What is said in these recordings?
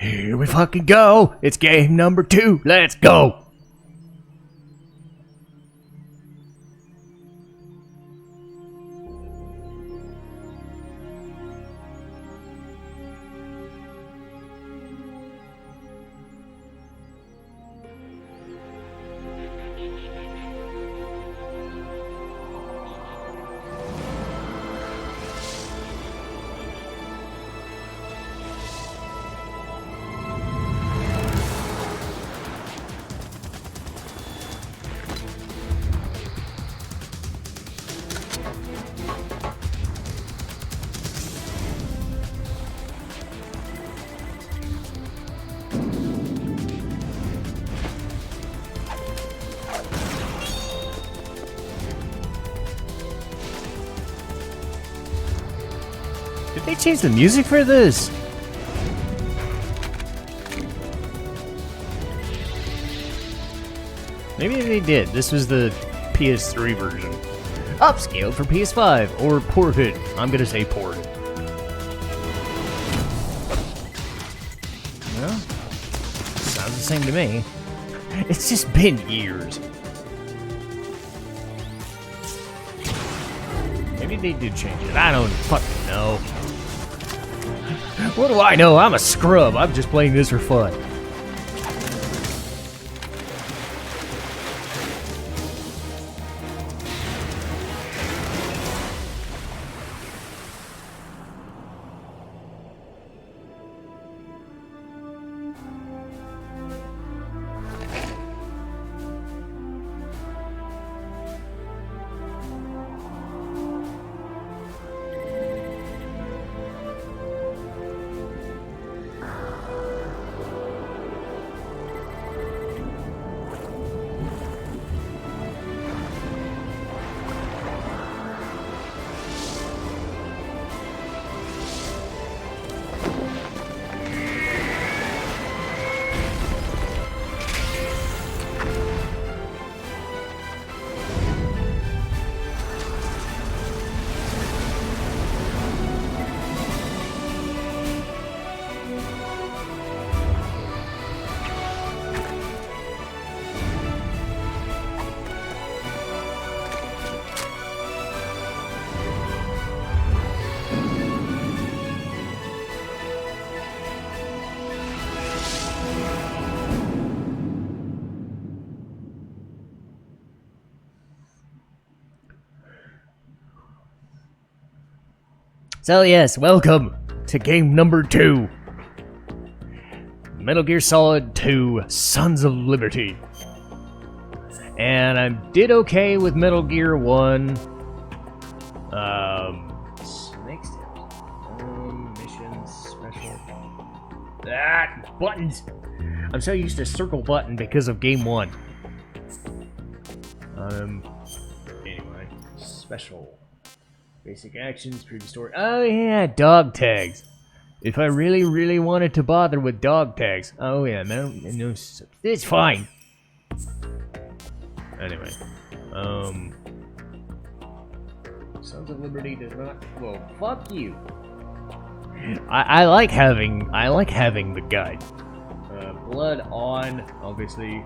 Here we fucking go. It's game number 2. Let's go. Did they change the music for this? Maybe they did. This was the PS3 version. Upscaled for PS5, or ported. I'm gonna say ported. Well, sounds the same to me. It's just been years. Maybe they did change it. I don't fucking know. What do I know? I'm a scrub. I'm just playing this for fun. So yes, welcome to game number 2. Metal Gear Solid 2, Sons of Liberty. And I did okay with Metal Gear 1. Next missions, special. Buttons! I'm so used to circle button because of game 1. Anyway, special. Basic actions, previous story. Oh yeah, dog tags. If I really, really wanted to bother with dog tags. Oh yeah, no, it's fine. Anyway, Sons of Liberty does not. Well, fuck you. I like having the guide. Blood on, obviously,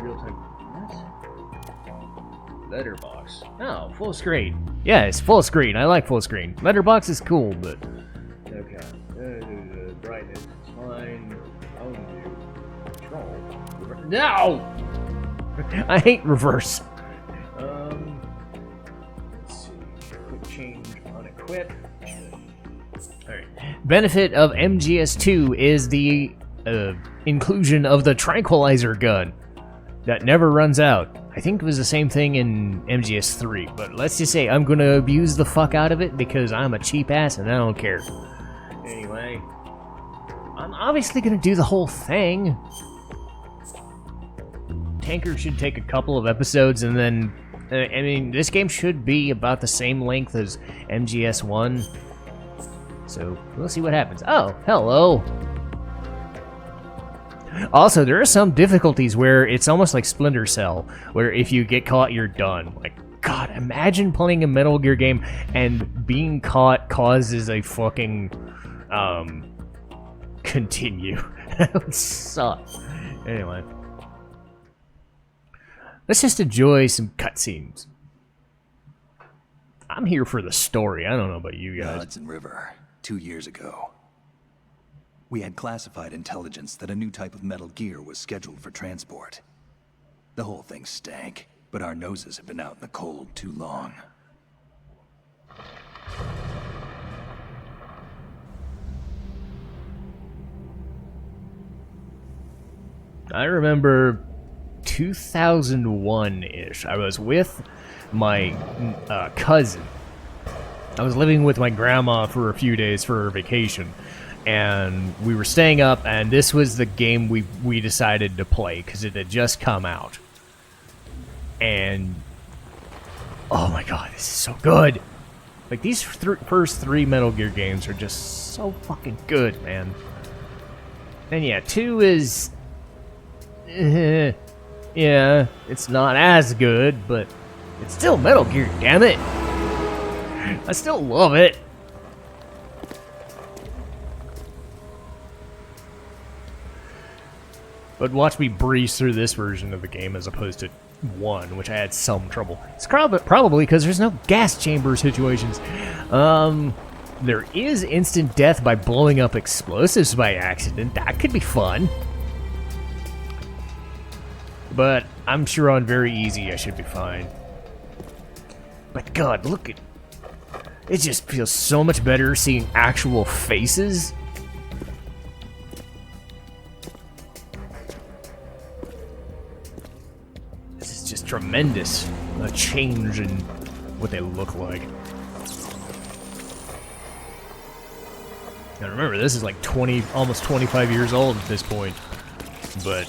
real time. What? Letterbox. Oh, full screen. Yeah, it's full screen. I like full screen. Letterbox is cool, but okay. Brightness is fine. I'll do control. No! I hate reverse. Let's see. Quick change on equip. Alright. Benefit of MGS2 is the inclusion of the tranquilizer gun that never runs out. I think it was the same thing in MGS3, but let's just say I'm gonna abuse the fuck out of it because I'm a cheap ass and I don't care. Anyway, I'm obviously gonna do the whole thing. Tanker should take a couple of episodes and then, I mean, this game should be about the same length as MGS1. So, we'll see what happens. Oh, hello! Also, there are some difficulties where it's almost like Splinter Cell, where if you get caught, you're done. Like, God, imagine playing a Metal Gear game and being caught causes a fucking, continue. That would suck. Anyway. Let's just enjoy some cutscenes. I'm here for the story. I don't know about you guys. Hudson River, 2 years ago. We had classified intelligence that a new type of metal gear was scheduled for transport. The whole thing stank, but our noses have been out in the cold too long. I remember 2001-ish. I was with my cousin. I was living with my grandma for a few days for her vacation, and we were staying up, and this was the game we decided to play because it had just come out. And oh my god, this is so good! Like, these first 3 Metal Gear games are just so fucking good, man. And yeah, 2 is yeah, it's not as good, but it's still Metal Gear, damn it! I still love it. But watch me breeze through this version of the game as opposed to 1, which I had some trouble. It's probably because there's no gas chamber situations. There is instant death by blowing up explosives by accident. That could be fun. But I'm sure on very easy I should be fine. But god, look at... It just feels so much better seeing actual faces. This is just tremendous. A change in what they look like. Now remember, this is like almost 25 years old at this point. But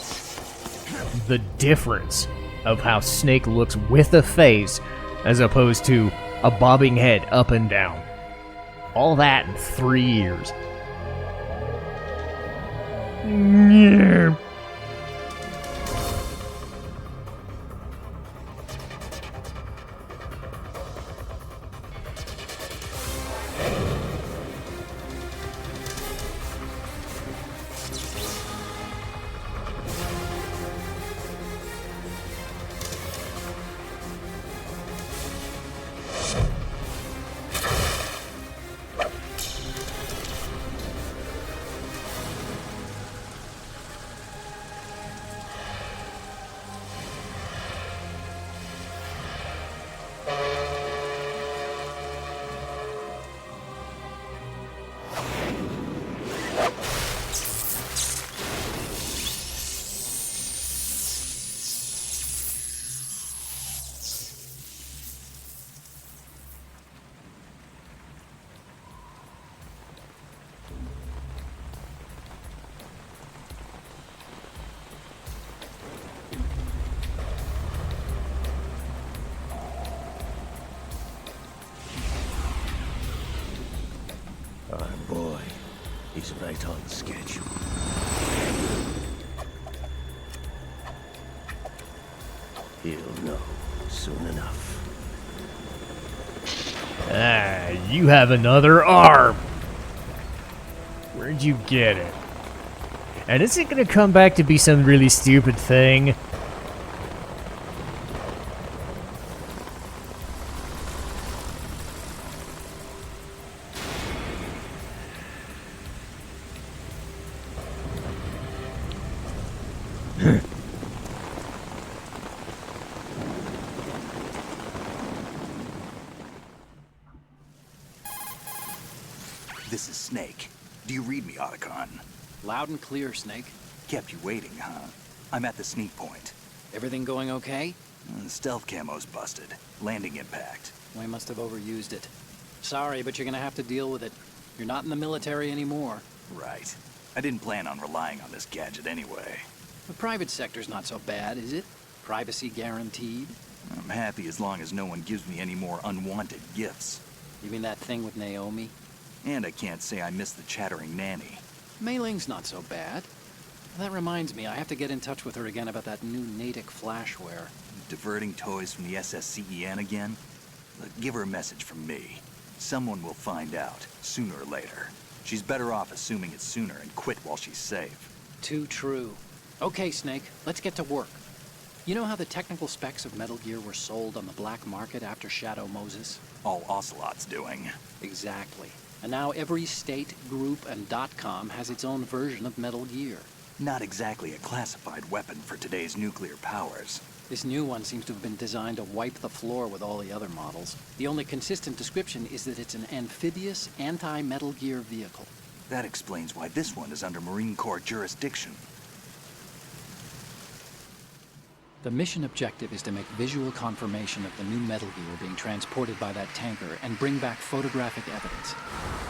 the difference of how Snake looks with a face as opposed to a bobbing head up and down. All that in 3 years. Yeah. Boy, he's right on schedule. He'll know soon enough. Ah, you have another arm. Where'd you get it? And is it gonna come back to be some really stupid thing? This is Snake. Do you read me, Otacon? Loud and clear, Snake. Kept you waiting, huh? I'm at the sneak point. Everything going okay? Stealth camo's busted. Landing impact. We must have overused it. Sorry, but you're gonna have to deal with it. You're not in the military anymore. Right. I didn't plan on relying on this gadget anyway. The private sector's not so bad, is it? Privacy guaranteed? I'm happy as long as no one gives me any more unwanted gifts. You mean that thing with Naomi? And I can't say I miss the chattering nanny. Mei Ling's not so bad. That reminds me, I have to get in touch with her again about that new Natick flashware. Diverting toys from the SSCEN again? Look, give her a message from me. Someone will find out, sooner or later. She's better off assuming it sooner and quit while she's safe. Too true. Okay, Snake, let's get to work. You know how the technical specs of Metal Gear were sold on the black market after Shadow Moses? All Ocelot's doing. Exactly. And now every state, group, and .com has its own version of Metal Gear. Not exactly a classified weapon for today's nuclear powers. This new one seems to have been designed to wipe the floor with all the other models. The only consistent description is that it's an amphibious, anti-Metal Gear vehicle. That explains why this one is under Marine Corps jurisdiction. The mission objective is to make visual confirmation of the new Metal Gear being transported by that tanker and bring back photographic evidence.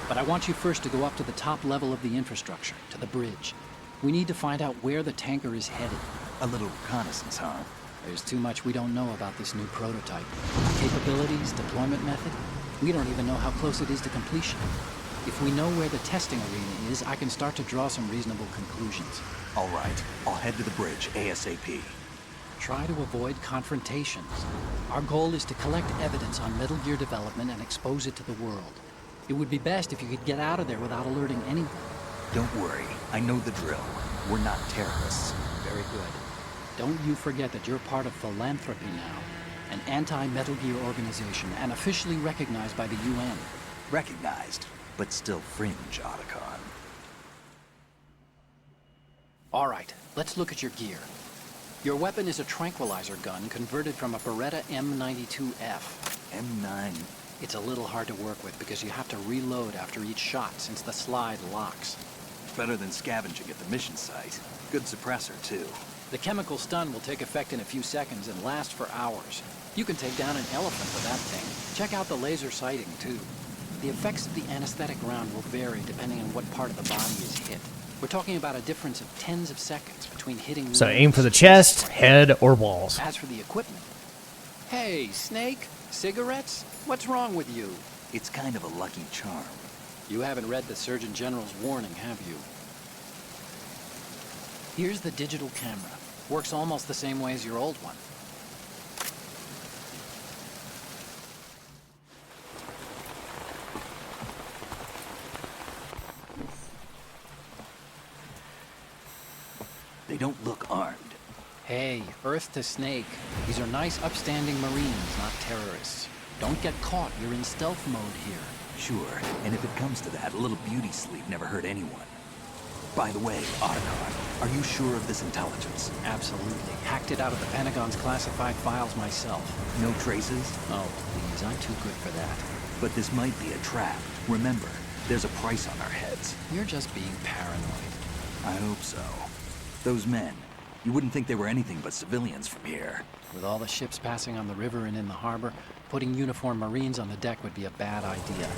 But I want you first to go up to the top level of the infrastructure, to the bridge. We need to find out where the tanker is headed. A little reconnaissance, huh? There's too much we don't know about this new prototype. Capabilities, deployment method. We don't even know how close it is to completion. If we know where the testing arena is, I can start to draw some reasonable conclusions. All right, I'll head to the bridge ASAP. Try to avoid confrontations. Our goal is to collect evidence on Metal Gear development and expose it to the world. It would be best if you could get out of there without alerting anyone. Don't worry, I know the drill. We're not terrorists. Very good. Don't you forget that you're part of Philanthropy now, an anti-Metal Gear organization and officially recognized by the UN. Recognized, but still fringe, Otacon. All right, let's look at your gear. Your weapon is a tranquilizer gun converted from a Beretta M92F. M9. It's a little hard to work with because you have to reload after each shot since the slide locks. Better than scavenging at the mission site. Good suppressor, too. The chemical stun will take effect in a few seconds and last for hours. You can take down an elephant with that thing. Check out the laser sighting, too. The effects of the anesthetic round will vary depending on what part of the body is hit. We're talking about a difference of tens of seconds between hitting... So aim for the chest, head, or balls. As for the equipment... Hey, Snake? Cigarettes? What's wrong with you? It's kind of a lucky charm. You haven't read the Surgeon General's warning, have you? Here's the digital camera. Works almost the same way as your old one. They don't look armed. Hey, Earth to Snake. These are nice, upstanding Marines, not terrorists. Don't get caught. You're in stealth mode here. Sure, and if it comes to that, a little beauty sleep never hurt anyone. By the way, Otacon, are you sure of this intelligence? Absolutely. Hacked it out of the Pentagon's classified files myself. No traces? Oh, please, I'm too good for that. But this might be a trap. Remember, there's a price on our heads. You're just being paranoid. I hope so. Those men, you wouldn't think they were anything but civilians from here. With all the ships passing on the river and in the harbor, putting uniformed Marines on the deck would be a bad idea.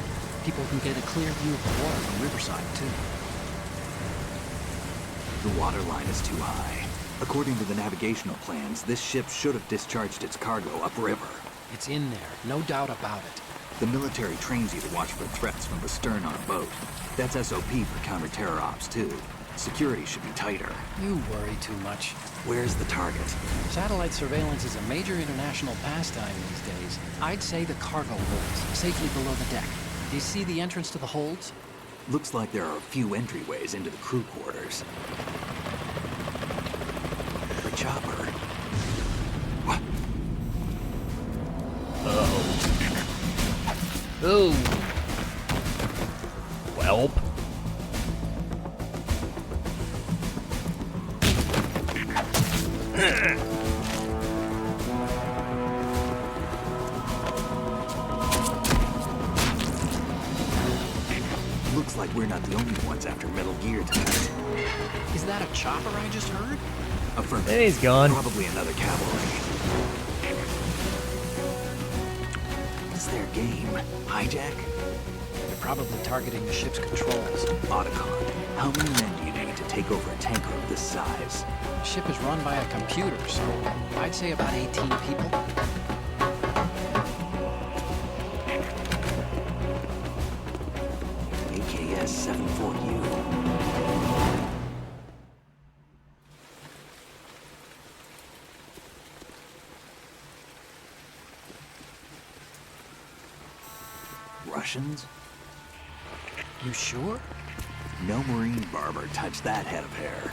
People can get a clear view of the water from Riverside, too. The water line is too high. According to the navigational plans, this ship should have discharged its cargo upriver. It's in there, no doubt about it. The military trains you to watch for threats from the stern on a boat. That's SOP for counter-terror ops, too. Security should be tighter. You worry too much. Where's the target? Satellite surveillance is a major international pastime these days. I'd say the cargo holds, safely below the deck. Do you see the entrance to the holds? Looks like there are a few entryways into the crew quarters. The chopper. What? Oh. Welp. Looks like we're not the only ones after Metal Gear tonight. Is that a chopper I just heard? Affirmative. And he's gone. Probably another cavalry. What's their game? Hijack? They're probably targeting the ship's controls. Otacon, how many men do you need to take over a tanker of this size? The ship is run by a computer, so I'd say about 18 people. AKS 74U. Russians? You sure? No marine barber touched that head of hair.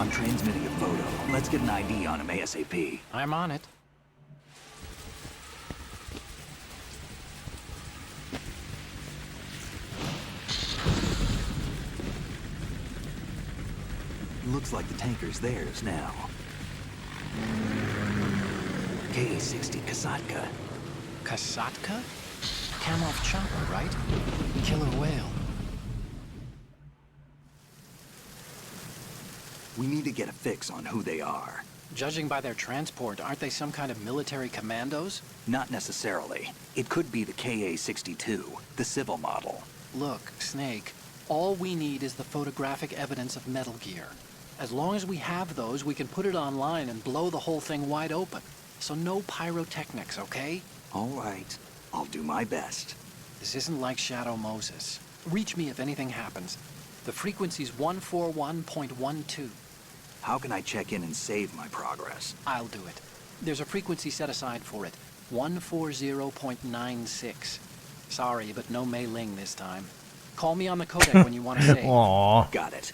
I'm transmitting a photo. Let's get an ID on him ASAP. I'm on it. Looks like the tanker's theirs now. K-60 Kasatka. Kasatka? Kamov chopper, right? Killer whale. We need to get a fix on who they are. Judging by their transport, aren't they some kind of military commandos? Not necessarily. It could be the KA-62, the civil model. Look, Snake, all we need is the photographic evidence of Metal Gear. As long as we have those, we can put it online and blow the whole thing wide open. So no pyrotechnics, okay? All right. I'll do my best. This isn't like Shadow Moses. Reach me if anything happens. The frequency's 141.12. How can I check in and save my progress? I'll do it. There's a frequency set aside for it. 140.96. Sorry, but no Mei Ling this time. Call me on the codec when you want to save. Aww. Got it.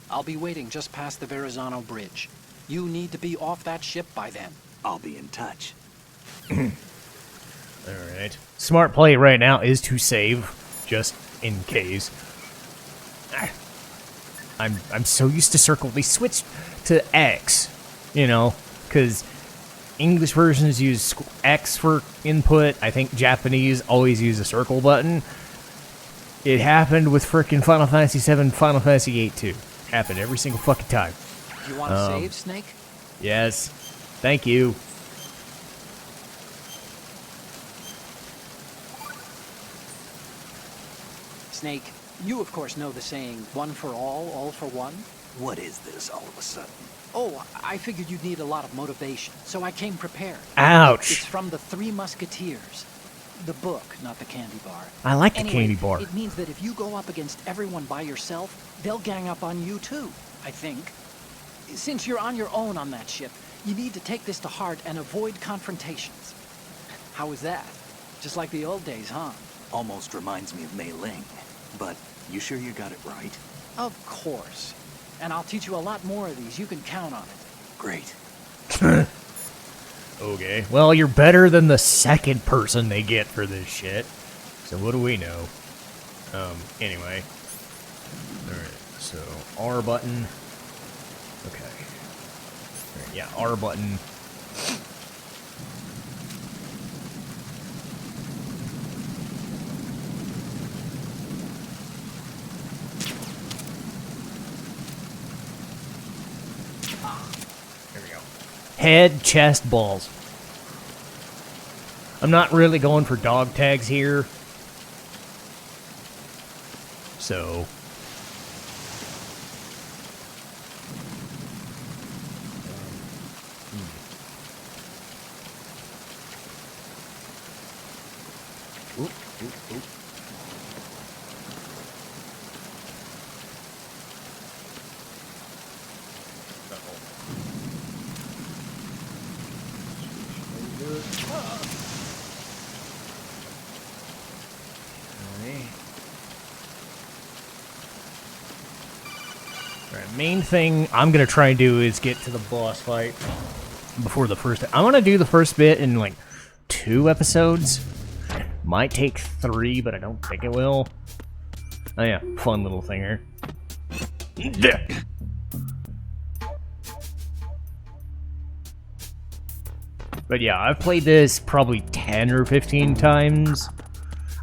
I'll be waiting just past the Verrazano Bridge. You need to be off that ship by then. I'll be in touch. Alright. Smart play right now is to save, just in case. I'm so used to circle. They switched to X, you know, because English versions use X for input. I think Japanese always use a circle button. It happened with frickin' Final Fantasy VII, Final Fantasy VIII too. Happened every single fucking time. You want to save, Snake? Yes. Thank you. Snake, you of course know the saying, one for all for one? What is this all of a sudden? Oh, I figured you'd need a lot of motivation, so I came prepared. Ouch. It's from the Three Musketeers. The book, not the candy bar. I like the Anyway, candy bar. It means that if you go up against everyone by yourself, they'll gang up on you too, I think. Since you're on your own on that ship, you need to take this to heart and avoid confrontations. How was that? Just like the old days, huh? Almost reminds me of Mei Ling. But you sure you got it right? Of course. And I'll teach you a lot more of these. You can count on it. Great. Okay. Well, you're better than the second person they get for this shit. So what do we know? Anyway. Alright, so R button. Okay. Alright, yeah, R button. There we go. Head, chest, balls. I'm not really going for dog tags here. So. Oop, oop, oop. Alright, main thing I'm gonna try and do is get to the boss fight before the first. I want to do the first bit in like 2 episodes. Might take 3, but I don't think it will. Oh yeah, fun little thing here. But yeah, I've played this probably 10 or 15 times.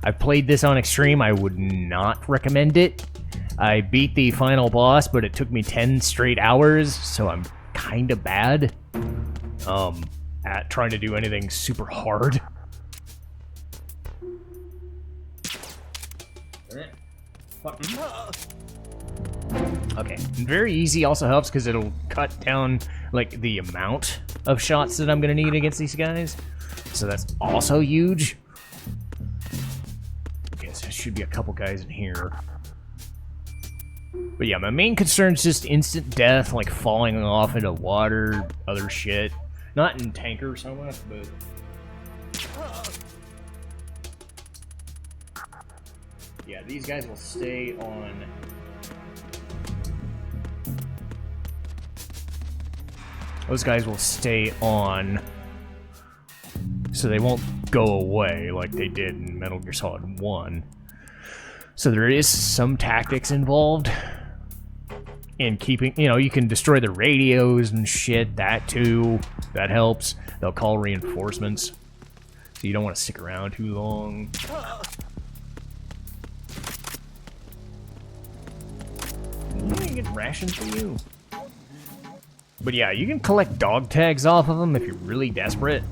I've played this on Extreme. I would not recommend it. I beat the final boss, but it took me 10 straight hours, so I'm kind of bad at trying to do anything super hard. Okay, very easy also helps because it'll cut down like the amount of shots that I'm gonna need against these guys, so that's also huge. Okay, so there should be a couple guys in here. But yeah, my main concern is just instant death, like falling off into water, other shit. Not in tanker so much, but... Yeah, these guys will stay on... Those guys will stay on, so they won't go away like they did in Metal Gear Solid 1. So there is some tactics involved in keeping, you know, you can destroy the radios and shit, that too, that helps. They'll call reinforcements, so you don't want to stick around too long. You get rations for you. But yeah, you can collect dog tags off of them if you're really desperate.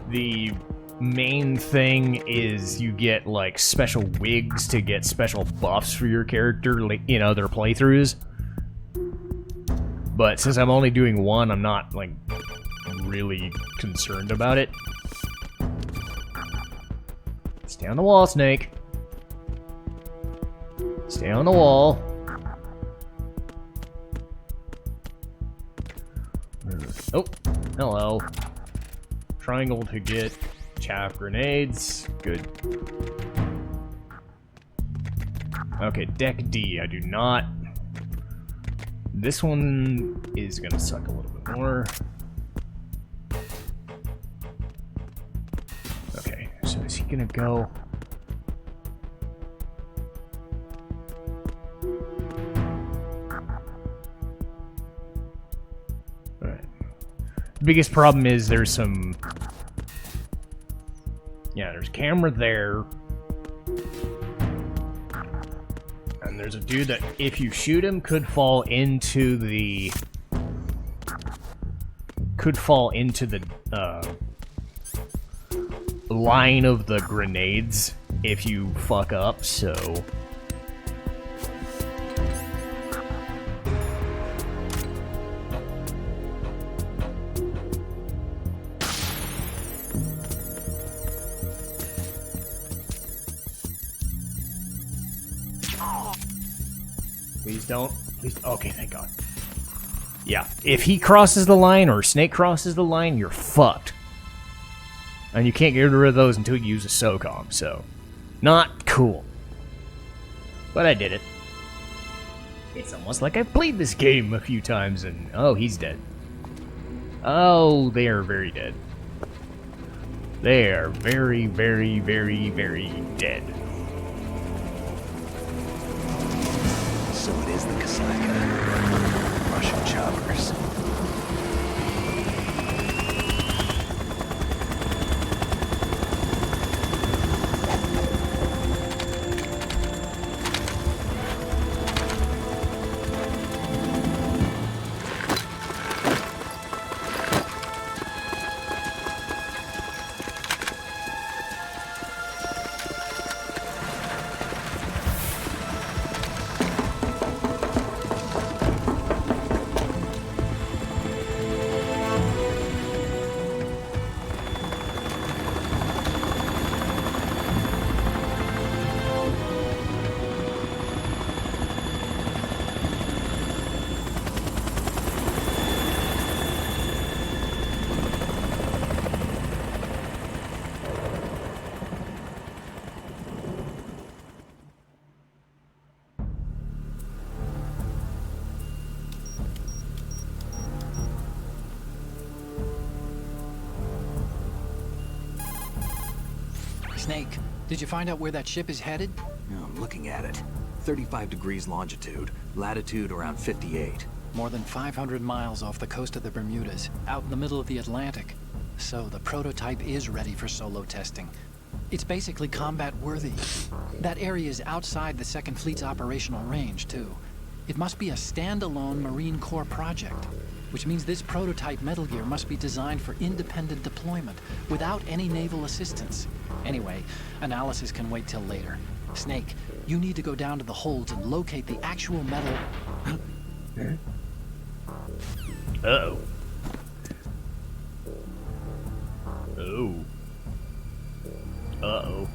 The main thing is you get like special wigs to get special buffs for your character, like, you know, their playthroughs. But since I'm only doing one, I'm not like really concerned about it. Stay on the wall, Snake. Stay on the wall. Oh, hello. Triangle to get chaff grenades. Good. Okay, deck D. I do not. This one is gonna suck a little bit more. Okay, so is he gonna go? Biggest problem is there's some... Yeah, there's camera there. And there's a dude that, if you shoot him, could fall into the... line of the grenades if you fuck up, so... Please don't. Please. Okay, thank God. Yeah, if he crosses the line or Snake crosses the line, you're fucked. And you can't get rid of those until you use a SOCOM, so... Not cool. But I did it. It's almost like I've played this game a few times and... Oh, he's dead. Oh, they are very dead. They are very, very, very, very dead. So it is the Kasaka. Russian choppers. Snake, did you find out where that ship is headed? Oh, I'm looking at it. 35 degrees longitude, latitude around 58. More than 500 miles off the coast of the Bermudas, out in the middle of the Atlantic. So the prototype is ready for solo testing. It's basically combat worthy. That area is outside the Second Fleet's operational range, too. It must be a standalone Marine Corps project, which means this prototype Metal Gear must be designed for independent deployment without any naval assistance. Anyway, analysis can wait till later. Snake, you need to go down to the holds and locate the actual metal... Uh-oh. Oh. Uh-oh.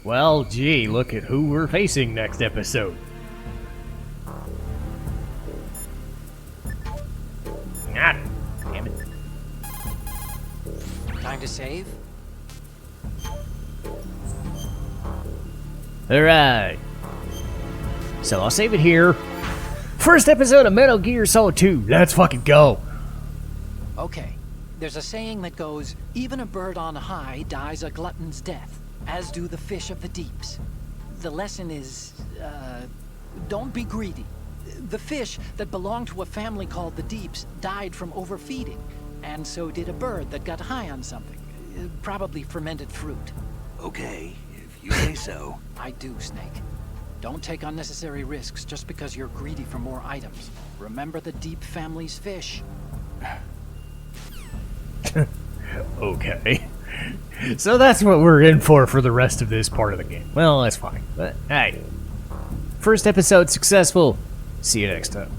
Well, gee, look at who we're facing next episode. Ah, damn it. Time to save? Alright. So I'll save it here. First episode of Metal Gear Solid 2. Let's fucking go. Okay. There's a saying that goes, even a bird on high dies a glutton's death, as do the fish of the deeps. The lesson is, don't be greedy. The fish that belonged to a family called the Deeps died from overfeeding, and so did a bird that got high on something, probably fermented fruit. Okay, if you say so. I do, Snake. Don't take unnecessary risks just because you're greedy for more items. Remember the Deep family's fish. Okay. So that's what we're in for the rest of this part of the game. Well, that's fine. But, hey. First episode successful. See you next time.